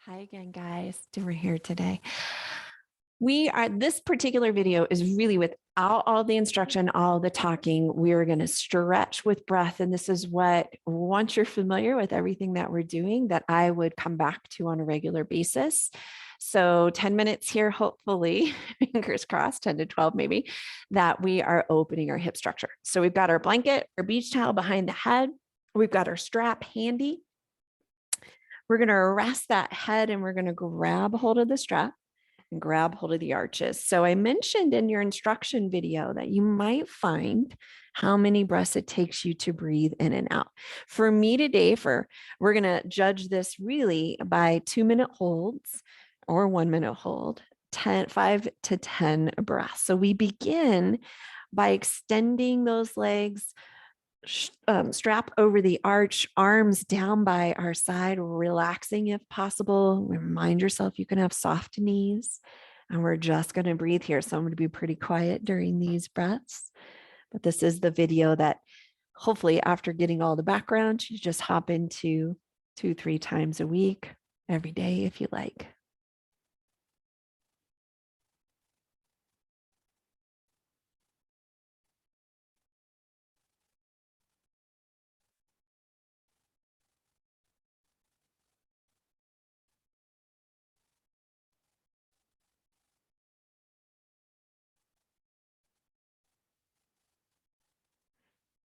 Hi again, guys. We're here today. This particular video is really without all the instruction, all the talking. We're going to stretch with breath. And this is what, once you're familiar with everything that we're doing, that I would come back to on a regular basis. So 10 minutes here, hopefully, fingers crossed, 10 to 12 maybe, that we are opening our hip structure. So we've got our blanket, our beach towel behind the head. We've got our strap handy. We're going to rest that head and we're going to grab hold of the strap and grab hold of the arches. So I mentioned in your instruction video that you might find how many breaths it takes you to breathe in and out. For me today, we're going to judge this really by 2-minute holds or 1-minute hold, 5 to 10 breaths. So we begin by extending those legs, strap over the arch, arms down by our side, relaxing if possible. Remind yourself you can have soft knees. And we're just going to breathe here. So I'm going to be pretty quiet during these breaths. But this is the video that hopefully after getting all the background, you just hop into 2-3 times a week, every day if you like.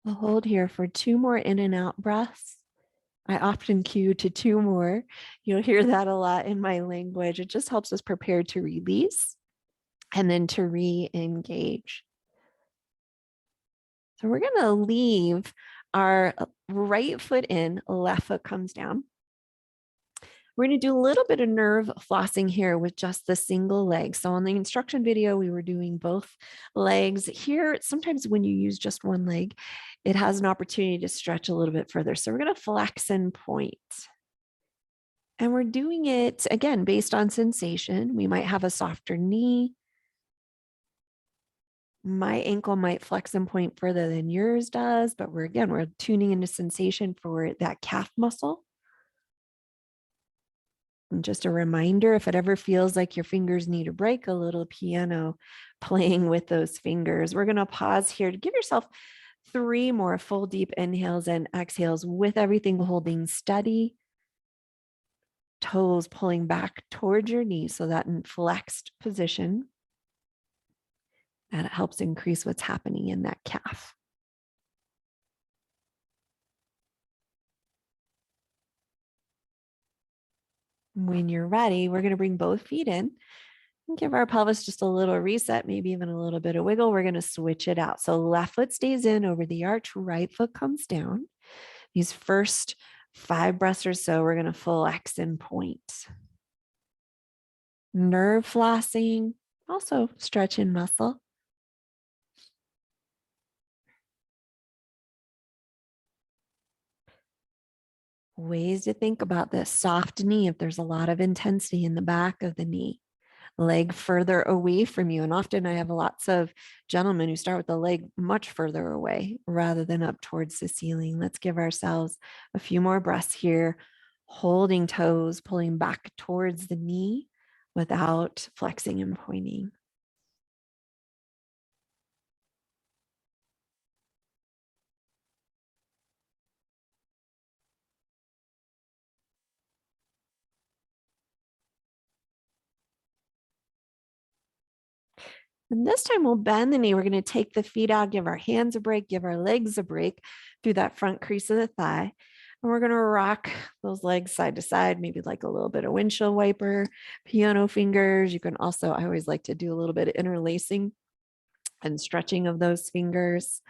I'll hold here for 2 more in and out breaths. I often cue to 2 more. You'll hear that a lot in my language. It just helps us prepare to release and then to re-engage. So we're going to leave our right foot in, left foot comes down. We're going to do a little bit of nerve flossing here with just the single leg. So on the instruction video, we were doing both legs. Here, sometimes when you use just one leg, it has an opportunity to stretch a little bit further. So we're going to flex and point. And we're doing it, again, based on sensation. We might have a softer knee. My ankle might flex and point further than yours does, but we're tuning into sensation for that calf muscle. And just a reminder, if it ever feels like your fingers need a break, a little piano playing with those fingers. We're going to pause here to give yourself 3 more full deep inhales and exhales with everything holding steady. Toes pulling back towards your knees, so that in flexed position. And it helps increase what's happening in that calf. When you're ready, we're going to bring both feet in and give our pelvis just a little reset, maybe even a little bit of wiggle. We're going to switch it out. So left foot stays in over the arch, right foot comes down. These first 5 breaths or so, we're going to flex and point. Nerve flossing, also stretching muscle. Ways to think about this: soft knee if there's a lot of intensity in the back of the knee, leg further away from you. And often I have lots of gentlemen who start with the leg much further away rather than up towards the ceiling. Let's give ourselves a few more breaths here, holding toes, pulling back towards the knee without flexing and pointing. And this time we'll bend the knee. We're going to take the feet out, give our hands a break, give our legs a break through that front crease of the thigh. And we're going to rock those legs side to side, maybe like a little bit of windshield wiper, piano fingers. You can also, I always like to do a little bit of interlacing and stretching of those fingers.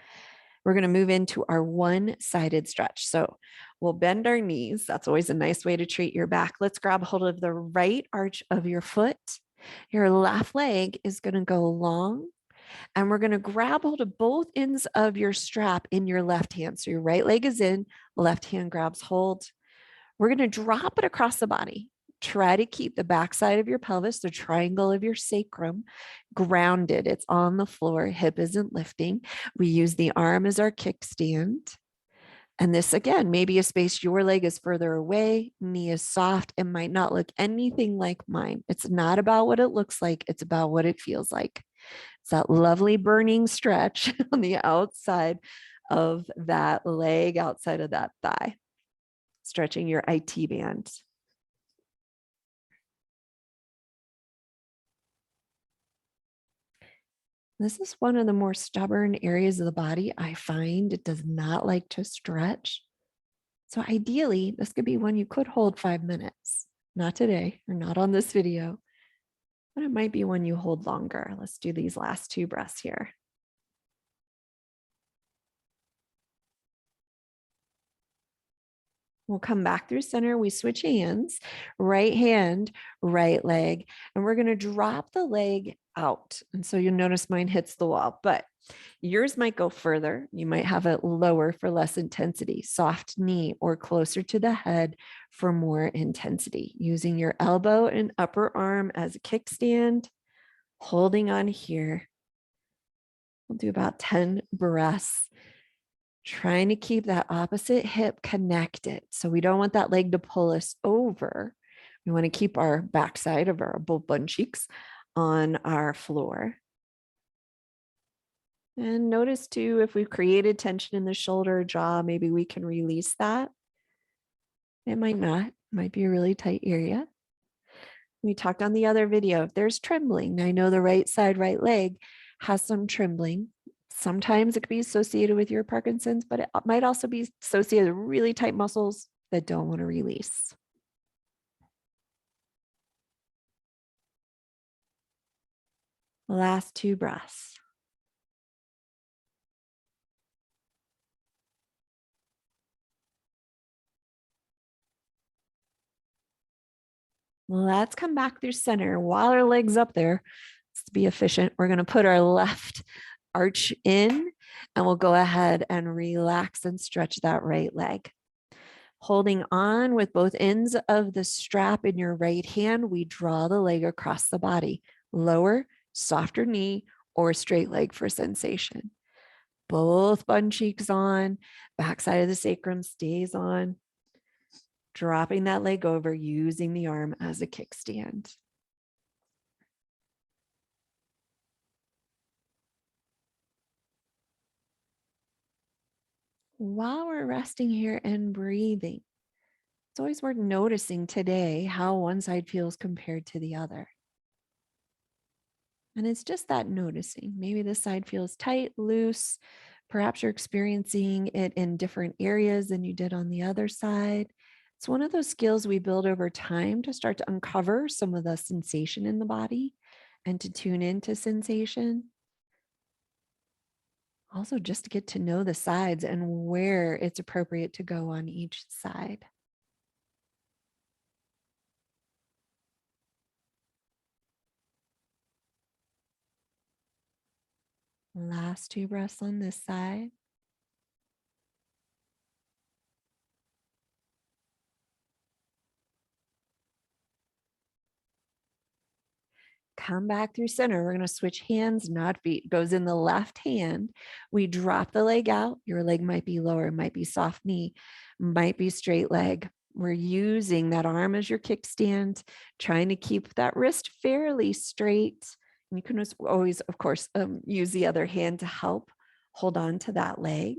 We're going to move into our one-sided stretch. So we'll bend our knees. That's always a nice way to treat your back. Let's grab hold of the right arch of your foot. Your left leg is going to go long, and we're going to grab hold of both ends of your strap in your left hand. So your right leg is in, left hand grabs hold. We're going to drop it across the body. Try to keep the backside of your pelvis, the triangle of your sacrum, grounded. It's on the floor. Hip isn't lifting. We use the arm as our kickstand. And this, again, maybe a space your leg is further away, knee is soft, and might not look anything like mine. It's not about what it looks like, it's about what it feels like. It's that lovely burning stretch on the outside of that leg, outside of that thigh, stretching your IT band. This is one of the more stubborn areas of the body. I find it does not like to stretch. So ideally, this could be one you could hold 5 minutes. Not today or not on this video, but it might be one you hold longer. Let's do these last 2 breaths here. We'll come back through center. We switch hands, right hand, right leg, and we're going to drop the leg out. And so you'll notice mine hits the wall, but yours might go further. You might have it lower for less intensity, soft knee, or closer to the head for more intensity. Using your elbow and upper arm as a kickstand, holding on here. We'll do about 10 breaths, trying to keep that opposite hip connected. So we don't want that leg to pull us over. We want to keep our backside of our both bun cheeks on our floor. And notice too, if we've created tension in the shoulder, jaw, maybe we can release that. It might not, it might be a really tight area. We talked on the other video, if there's trembling, I know the right side, right leg has some trembling. Sometimes it could be associated with your Parkinson's, but it might also be associated with really tight muscles that don't want to release. Last 2 breaths. Let's come back through center while our leg's up there. Let's be efficient. We're going to put our left arch in and we'll go ahead and relax and stretch that right leg. Holding on with both ends of the strap in your right hand, we draw the leg across the body. Lower, softer knee, or straight leg for sensation. Both bun cheeks on, backside of the sacrum stays on. Dropping that leg over, using the arm as a kickstand. While we're resting here and breathing, it's always worth noticing today how one side feels compared to the other. And it's just that noticing. Maybe this side feels tight, loose. Perhaps you're experiencing it in different areas than you did on the other side. It's one of those skills we build over time to start to uncover some of the sensation in the body and to tune into sensation. Also, just to get to know the sides and where it's appropriate to go on each side. Last 2 breaths on this side. Come back through center. We're going to switch hands, not feet. Goes in the left hand. We drop the leg out. Your leg might be lower, might be soft knee, might be straight leg. We're using that arm as your kickstand, trying to keep that wrist fairly straight. And you can always, of course, use the other hand to help hold on to that leg.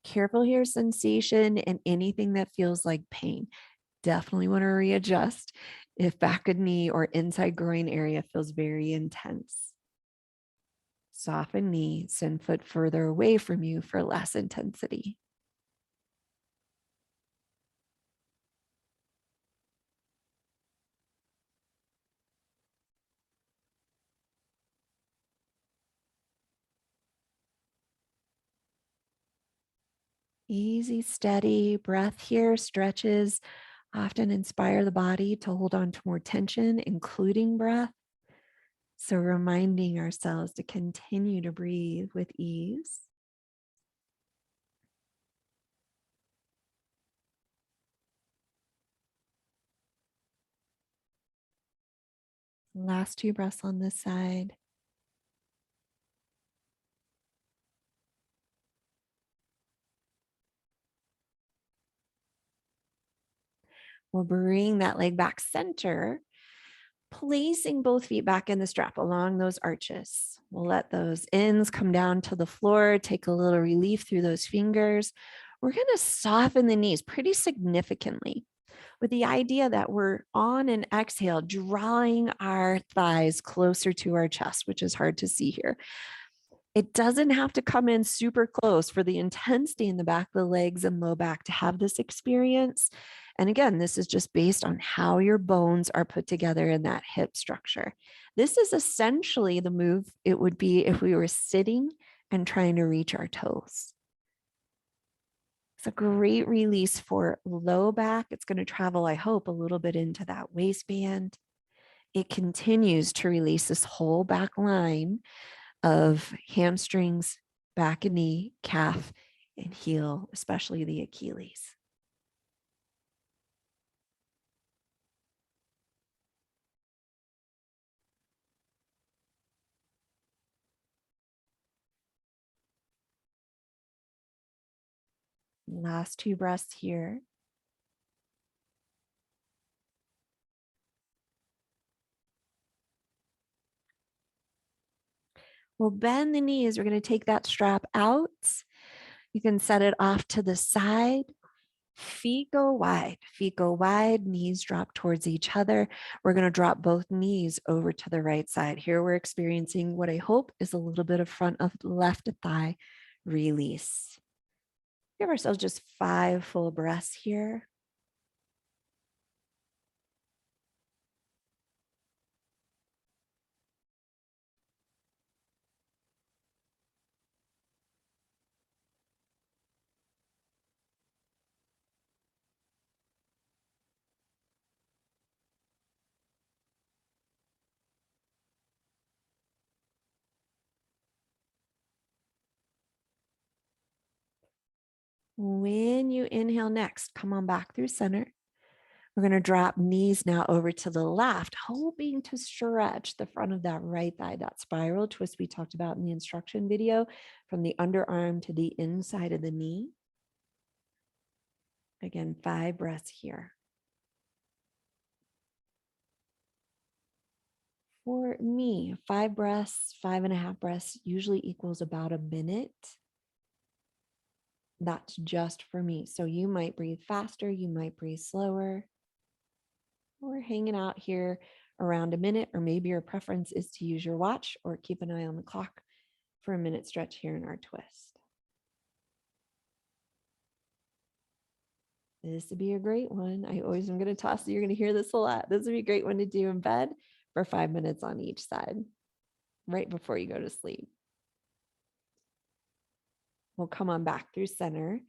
Careful here, sensation and anything that feels like pain. Definitely want to readjust if back of knee or inside groin area feels very intense. Soften knee, send foot further away from you for less intensity. Easy, steady breath here. Stretches often inspire the body to hold on to more tension, including breath. So reminding ourselves to continue to breathe with ease. Last 2 breaths on this side. We'll bring that leg back center, placing both feet back in the strap along those arches. We'll let those ends come down to the floor, take a little relief through those fingers. We're going to soften the knees pretty significantly with the idea that we're on an exhale, drawing our thighs closer to our chest, which is hard to see here. It doesn't have to come in super close for the intensity in the back of the legs and low back to have this experience. And again, this is just based on how your bones are put together in that hip structure. This is essentially the move it would be if we were sitting and trying to reach our toes. It's a great release for low back. It's going to travel, I hope, a little bit into that waistband. It continues to release this whole back line of hamstrings, back and knee, calf, and heel, especially the Achilles. Last 2 breaths here. We'll bend the knees. We're going to take that strap out. You can set it off to the side. Feet go wide, knees drop towards each other. We're going to drop both knees over to the right side. Here we're experiencing what I hope is a little bit of front of left thigh release. Give ourselves just 5 full breaths here. When you inhale next, come on back through center. We're going to drop knees now over to the left, hoping to stretch the front of that right thigh, that spiral twist we talked about in the instruction video, from the underarm to the inside of the knee. Again, 5 breaths here. For me, 5 breaths, 5.5 breaths usually equals about a minute. That's just for me. So you might breathe faster, you might breathe slower. We're hanging out here around a minute, or maybe your preference is to use your watch or keep an eye on the clock for a minute stretch here in our twist. This would be a great one. I always am going to toss, you're going to hear this a lot. This would be a great one to do in bed for 5 minutes on each side, right before you go to sleep. We'll come on back through center.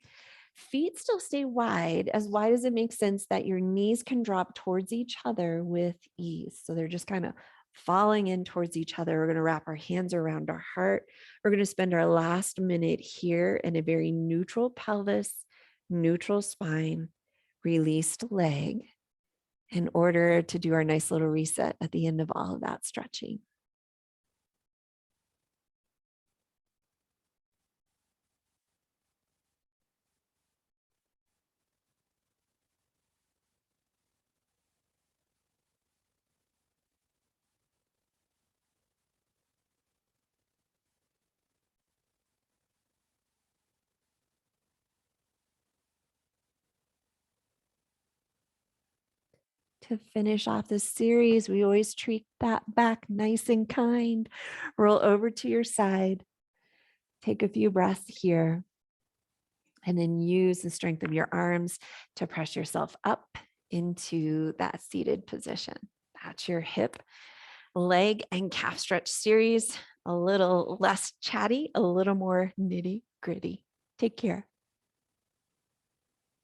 Feet still stay wide as it makes sense that your knees can drop towards each other with ease. So they're just kind of falling in towards each other. We're going to wrap our hands around our heart. We're going to spend our last minute here in a very neutral pelvis, neutral spine, released leg, in order to do our nice little reset at the end of all of that stretching. To finish off this series, we always treat that back nice and kind. Roll over to your side. Take a few breaths here. And then use the strength of your arms to press yourself up into that seated position. That's your hip, leg, and calf stretch series. A little less chatty, a little more nitty gritty. Take care.